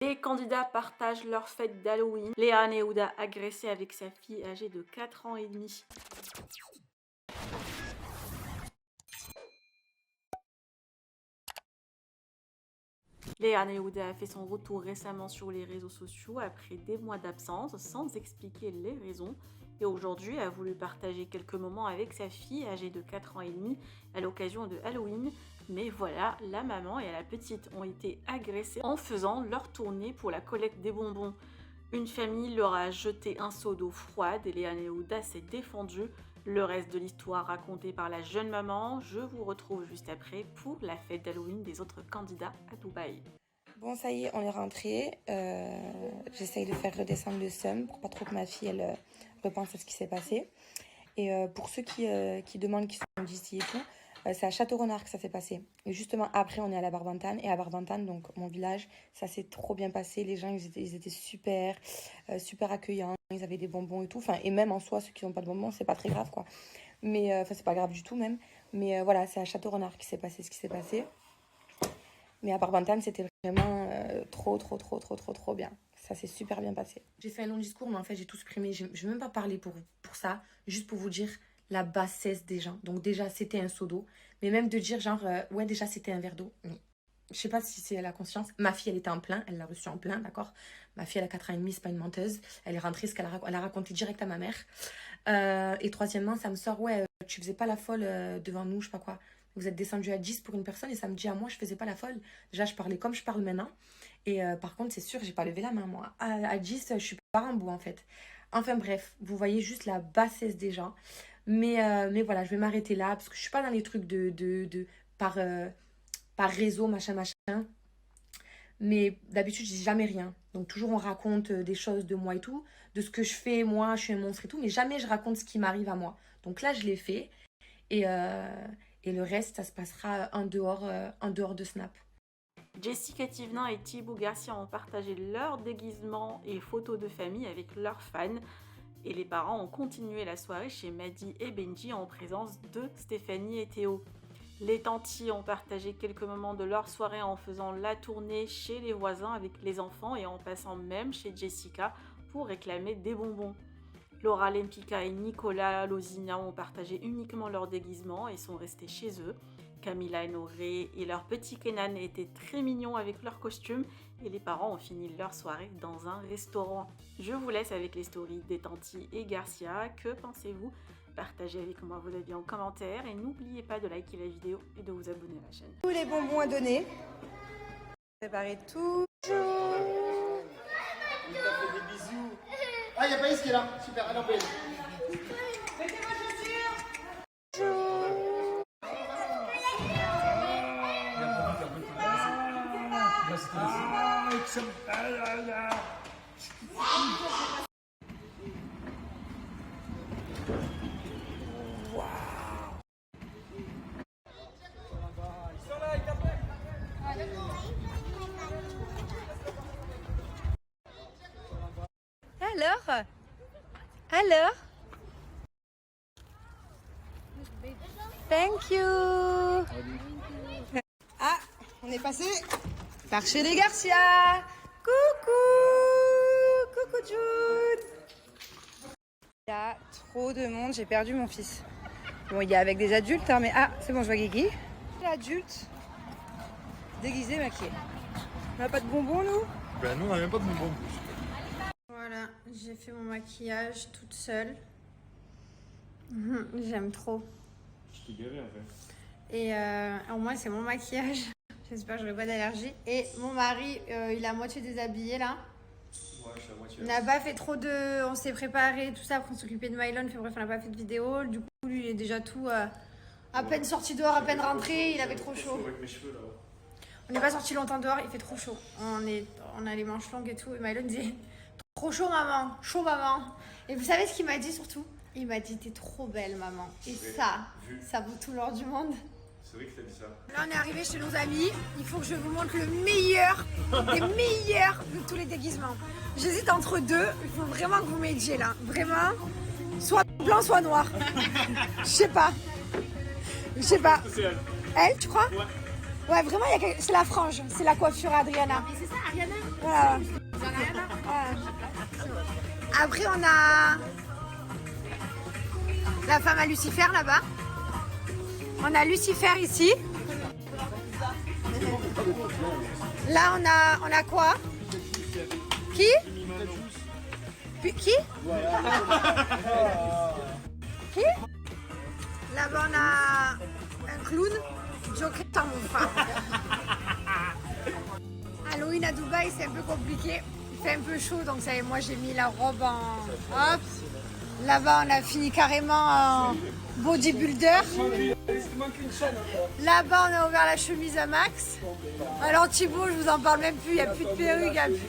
Les candidats partagent leur fête d'Halloween. Léa Neouda agressée avec sa fille âgée de 4 ans et demi. Léa Neouda a fait son retour récemment sur les réseaux sociaux après des mois d'absence sans expliquer les raisons et aujourd'hui a voulu partager quelques moments avec sa fille âgée de 4 ans et demi à l'occasion de Halloween. Mais voilà, la maman et la petite ont été agressées en faisant leur tournée pour la collecte des bonbons. Une famille leur a jeté un seau d'eau froide et Léa Neouda s'est défendue. Le reste de l'histoire racontée par la jeune maman, je vous retrouve juste après pour la fête d'Halloween des autres candidats à Dubaï. Bon, ça y est, on est rentré. J'essaye de faire redescendre le seum pour pas trop que ma fille elle repense à ce qui s'est passé. Et pour ceux qui demandent, qui sont d'ici et tout, c'est à Château-Renard que ça s'est passé. Et justement, après, on est à la Barbantane. Et à Barbantane, donc mon village, ça s'est trop bien passé. Les gens, ils étaient super, super accueillants. Ils avaient des bonbons et tout. Enfin, et même en soi, ceux qui n'ont pas de bonbons, c'est pas très grave, quoi. Mais, enfin, c'est pas grave du tout, même. Mais voilà, c'est à Château-Renard qu'il s'est passé ce qui s'est passé. Mais à Barbantane, c'était vraiment trop bien. Ça s'est super bien passé. J'ai fait un long discours, mais en fait, j'ai tout supprimé. Je ne vais même pas parler pour ça, juste pour vous dire la bassesse des gens. Donc déjà, c'était un seau d'eau. Mais même de dire genre, ouais, déjà, c'était un verre d'eau. Je sais pas si c'est la conscience. Ma fille, elle était en plein. Elle l'a reçu en plein, d'accord. Ma fille, elle a 4 ans et demi, c'est pas une menteuse. Elle est rentrée, elle a raconté direct à ma mère. Et troisièmement, ça me sort, ouais, tu faisais pas la folle devant nous, je sais pas quoi. Vous êtes descendu à 10 pour une personne et ça me dit à moi, je faisais pas la folle. Déjà, je parlais comme je parle maintenant. Et par contre, c'est sûr, j'ai pas levé la main, moi. À 10, je suis pas en bout, en fait. Enfin bref, vous voyez juste la bassesse des gens. Mais voilà, je vais m'arrêter là parce que je suis pas dans les trucs par, par réseau, machin. Mais d'habitude, je dis jamais rien. Donc toujours, on raconte des choses de moi et tout. De ce que je fais, moi, je suis un monstre et tout. Mais jamais je raconte ce qui m'arrive à moi. Donc là, je l'ai fait. Et le reste, ça se passera en dehors de Snap. Jessica Thivenin et Thibaut Garcia ont partagé leurs déguisements et photos de famille avec leurs fans. Et les parents ont continué la soirée chez Maddy et Benji en présence de Stéphanie et Théo. Les tantis ont partagé quelques moments de leur soirée en faisant la tournée chez les voisins avec les enfants et en passant même chez Jessica pour réclamer des bonbons. Laura Lempicka et Nicolas Lozina ont partagé uniquement leur déguisement et sont restés chez eux. Camilla et Noré et leur petit Kenan étaient très mignons avec leurs costumes et les parents ont fini leur soirée dans un restaurant. Je vous laisse avec les stories des tantis et Garcia. Que pensez-vous? Partagez avec moi vos avis en commentaire et n'oubliez pas de liker la vidéo et de vous abonner à la chaîne. Tous les bonbons à donner. Préparez tout. Il t'a fait des bisous. Ah, il n'y a pas Is qui est là. Super, alors belle. Mettez vos chaussures. Alors Thank you. Ah, on est passé par chez les Garcia. Coucou Jude. Il y a trop de monde, j'ai perdu mon fils. Bon, il y a avec des adultes, hein, mais ah, c'est bon, je vois Guigui. L'adulte déguisé, maquillé. On n'a pas de bonbons, nous? Ben nous, on n'a même pas de bonbons. Voilà, j'ai fait mon maquillage toute seule. J'aime trop. Je te guéris en fait. Et au moins, c'est mon maquillage. J'espère que je n'aurai pas d'allergie. Et mon mari, il est à moitié déshabillé là. Ouais, je suis à moitié. On n'a pas fait trop de... On s'est préparé, tout ça, pour s'occuper de Mylon. Enfin, bref, on n'a pas fait de vidéo. Du coup, lui, il est déjà tout... à peine sorti dehors, à peine rentré, il avait trop chaud. Avec mes cheveux là. On n'est pas sorti longtemps dehors, il fait trop chaud. On a les manches longues et tout. Et Mylon disait, trop chaud maman, chaud maman. Et vous savez ce qu'il m'a dit surtout? Il m'a dit, t'es trop belle maman. Et ça vaut tout l'or du monde. C'est vrai que t'as dit ça. Là on est arrivé chez nos amis. Il faut que je vous montre le meilleur des meilleurs de tous les déguisements. J'hésite entre deux. Il faut vraiment que vous m'aidiez là. Vraiment. Soit blanc, soit noir. Je sais pas. C'est elle. Elle, tu crois? Ouais. Ouais, vraiment, c'est la frange, c'est la coiffure Adriana. Mais c'est ça, Ariana. Voilà. C'est Ariana. Ouais. Après, on a la femme à Lucifer là-bas. On a Lucifer ici. Là, on a quoi? Qui? Qui? Qui? Là-bas, on a un clown. Joker, mon frère. Halloween à Dubaï, c'est un peu compliqué. Il fait un peu chaud, donc ça, moi, j'ai mis la robe en... Hop. Là-bas, on a fini carrément en bodybuilder. Là-bas, on a ouvert la chemise à Max. Alors Thibaut, je vous en parle même plus, il n'y a plus de perruque, il n'y a plus